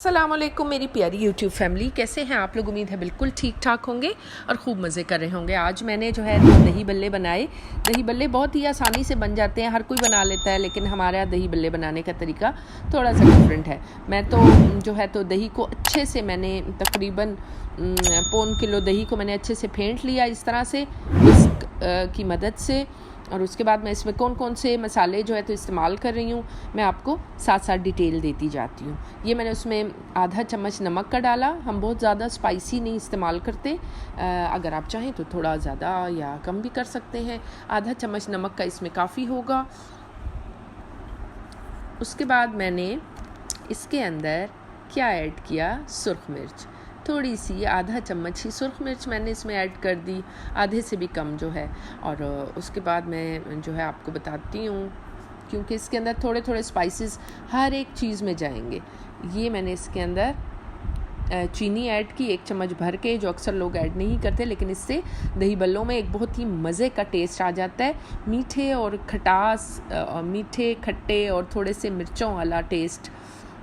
अस्सलामुअलैकुम मेरी प्यारी यूट्यूब फैमिली, कैसे हैं आप लोग। उम्मीद है बिल्कुल ठीक ठाक होंगे और ख़ूब मज़े कर रहे होंगे। आज मैंने जो है दही बल्ले बनाए। दही बल्ले बहुत ही आसानी से बन जाते हैं, हर कोई बना लेता है, लेकिन हमारे यहाँ दही बल्ले बनाने का तरीका थोड़ा सा डिफरेंट है। मैं तो जो है तो दही को अच्छे से मैंने तकरीबन पौन किलो दही को मैंने अच्छे से फेंट लिया इस तरह से विस्क की मदद से। और उसके बाद मैं इसमें कौन कौन से मसाले जो है तो इस्तेमाल कर रही हूँ मैं आपको साथ साथ डिटेल देती जाती हूँ। ये मैंने उसमें आधा चम्मच नमक का डाला। हम बहुत ज़्यादा स्पाइसी नहीं इस्तेमाल करते, अगर आप चाहें तो थोड़ा ज़्यादा या कम भी कर सकते हैं। आधा चम्मच नमक का इसमें काफ़ी होगा। उसके बाद मैंने इसके अंदर क्या ऐड किया, सुर्ख मिर्च थोड़ी सी, आधा चम्मच ही सुर्ख मिर्च मैंने इसमें ऐड कर दी, आधे से भी कम जो है। और उसके बाद मैं जो है आपको बताती हूँ, क्योंकि इसके अंदर थोड़े थोड़े स्पाइसेस हर एक चीज़ में जाएंगे। ये मैंने इसके अंदर चीनी ऐड की 1 चम्मच भर के, जो अक्सर लोग ऐड नहीं करते, लेकिन इससे दही बल्लों में एक बहुत ही मज़े का टेस्ट आ जाता है। मीठे और खटास, मीठे खट्टे और थोड़े से मिर्चों वाला टेस्ट,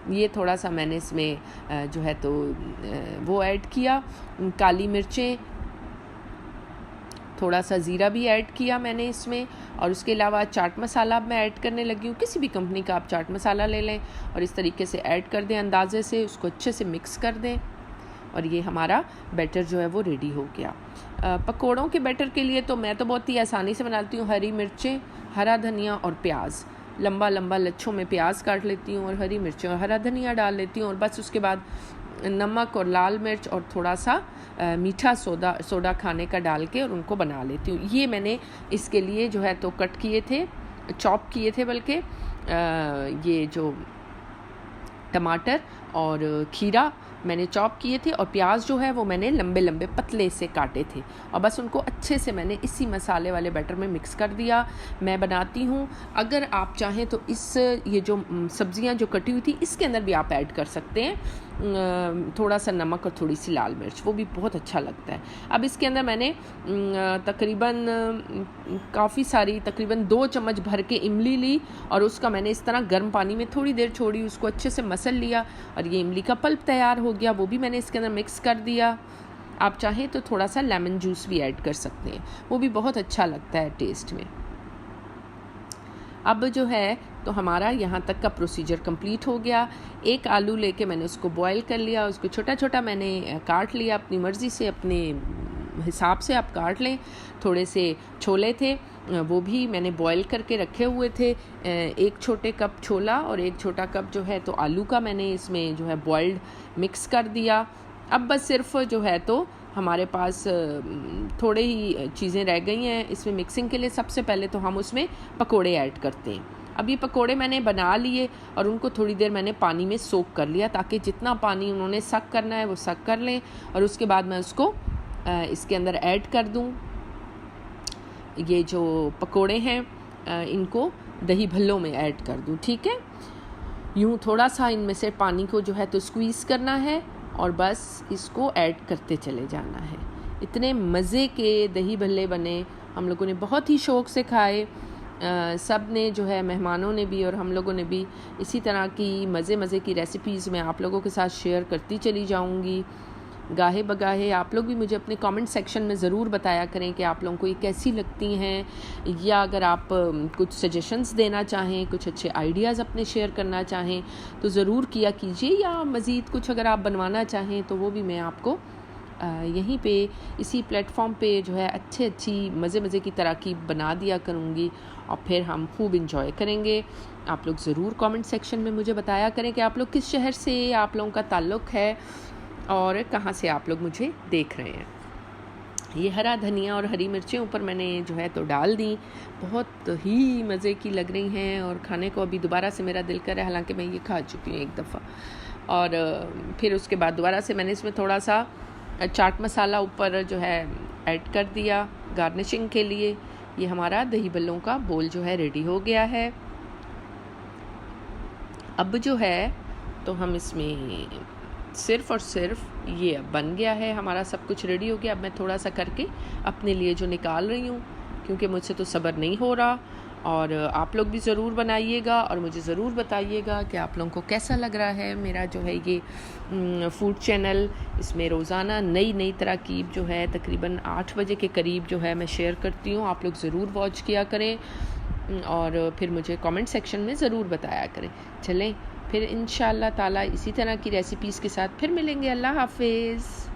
ये थोड़ा सा मैंने इसमें जो है तो वो ऐड किया। काली मिर्चें, थोड़ा सा ज़ीरा भी ऐड किया मैंने इसमें। और उसके अलावा चाट मसाला मैं ऐड करने लगी हूँ। किसी भी कंपनी का आप चाट मसाला ले लें और इस तरीके से ऐड कर दें, अंदाजे से उसको अच्छे से मिक्स कर दें। और ये हमारा बैटर जो है वो रेडी हो गया। पकोड़ों के बैटर के लिए तो मैं तो बहुत ही आसानी से बनाती हूँ। हरी मिर्चें, हरा धनिया और प्याज, लंबा लंबा लच्छों में प्याज काट लेती हूँ और हरी मिर्चें और हरा धनिया डाल लेती हूँ। और बस उसके बाद नमक और लाल मिर्च और थोड़ा सा मीठा सोडा खाने का डाल के और उनको बना लेती हूँ। ये मैंने इसके लिए जो है तो कट किए थे, चॉप किए थे, बल्कि ये जो टमाटर और खीरा मैंने चॉप किए थे और प्याज जो है वो मैंने लंबे लंबे पतले से काटे थे। और बस उनको अच्छे से मैंने इसी मसाले वाले बैटर में मिक्स कर दिया। मैं बनाती हूँ, अगर आप चाहें तो ये जो सब्जियां जो कटी हुई थी इसके अंदर भी आप ऐड कर सकते हैं, थोड़ा सा नमक और थोड़ी सी लाल मिर्च, वो भी बहुत अच्छा लगता है। अब इसके अंदर मैंने तकरीबन काफ़ी सारी, तकरीबन 2 चम्मच भर के इमली ली और उसका मैंने इस तरह गर्म पानी में थोड़ी देर छोड़ी, उसको अच्छे से मसल लिया और ये इमली का पल्प तैयार हो गया। वो भी मैंने इसके अंदर मिक्स कर दिया। आप चाहें तो थोड़ा सा लेमन जूस भी ऐड कर सकते हैं, वो भी बहुत अच्छा लगता है टेस्ट में। अब जो है तो हमारा यहाँ तक का प्रोसीजर कंप्लीट हो गया। एक आलू लेके मैंने उसको बॉईल कर लिया, उसको छोटा छोटा मैंने काट लिया, अपनी मर्ज़ी से अपने हिसाब से आप काट लें। थोड़े से छोले थे, वो भी मैंने बॉईल करके रखे हुए थे। 1 छोटे कप छोला और 1 छोटा कप जो है तो आलू का मैंने इसमें जो है बॉइल्ड मिक्स कर दिया। अब बस सिर्फ जो है तो हमारे पास थोड़े ही चीज़ें रह गई हैं इसमें मिक्सिंग के लिए। सबसे पहले तो हम उसमें पकोड़े ऐड करते हैं। अब ये पकोड़े मैंने बना लिए और उनको थोड़ी देर मैंने पानी में सोक कर लिया, ताकि जितना पानी उन्होंने सक करना है वो सक कर लें। और उसके बाद मैं उसको इसके अंदर ऐड कर दूं। ये जो पकोड़े हैं इनको दही भल्लों में ऐड कर दूं, ठीक है। यूँ थोड़ा सा इनमें से पानी को जो है तो स्क्वीज़ करना है और बस इसको ऐड करते चले जाना है। इतने मज़े के दही भल्ले बने, हम लोगों ने बहुत ही शौक़ से खाए। सब ने जो है, मेहमानों ने भी और हम लोगों ने भी। इसी तरह की मज़े की रेसिपीज़ मैं आप लोगों के साथ शेयर करती चली जाऊंगी। गाहे बगाहे आप लोग भी मुझे अपने कमेंट सेक्शन में ज़रूर बताया करें कि आप लोगों को ये कैसी लगती हैं, या अगर आप कुछ सजेशंस देना चाहें, कुछ अच्छे आइडियाज़ अपने शेयर करना चाहें तो ज़रूर किया कीजिए। या मज़ीद कुछ अगर आप बनवाना चाहें तो वो भी मैं आपको यहीं पे इसी प्लेटफॉर्म पे जो है अच्छी मज़े की तरकीब बना दिया करूँगी और फिर हम खूब इंजॉय करेंगे। आप लोग ज़रूर कमेंट सेक्शन में मुझे बताया करें कि आप लोग किस शहर से आप लोगों का ताल्लुक़ है और कहाँ से आप लोग मुझे देख रहे हैं। ये हरा धनिया और हरी मिर्चें ऊपर मैंने जो है तो डाल दी, बहुत ही मज़े की लग रही हैं और खाने को अभी दोबारा से मेरा दिल कर रहा है, हालांकि मैं ये खा चुकी हूँ एक दफ़ा। और फिर उसके बाद दोबारा से मैंने इसमें थोड़ा सा चाट मसाला ऊपर जो है ऐड कर दिया गार्निशिंग के लिए। ये हमारा दही बल्लों का बोल जो है रेडी हो गया है। अब जो है तो हम इसमें सिर्फ़ और सिर्फ ये अब बन गया है, हमारा सब कुछ रेडी हो गया। अब मैं थोड़ा सा करके अपने लिए जो निकाल रही हूँ, क्योंकि मुझसे तो सब्र नहीं हो रहा और आप लोग भी ज़रूर बनाइएगा और मुझे ज़रूर बताइएगा कि आप लोगों को कैसा लग रहा है मेरा जो है ये फूड चैनल। इसमें रोज़ाना नई नई तरकीब जो है तकरीबन 8 बजे के करीब जो है मैं शेयर करती हूँ। आप लोग ज़रूर वॉच किया करें और फिर मुझे कमेंट सेक्शन में ज़रूर बताया करें। चलें फिर इंशाअल्लाह ताला इसी तरह की रेसिपीज़ के साथ फिर मिलेंगे। अल्लाह हाफिज़।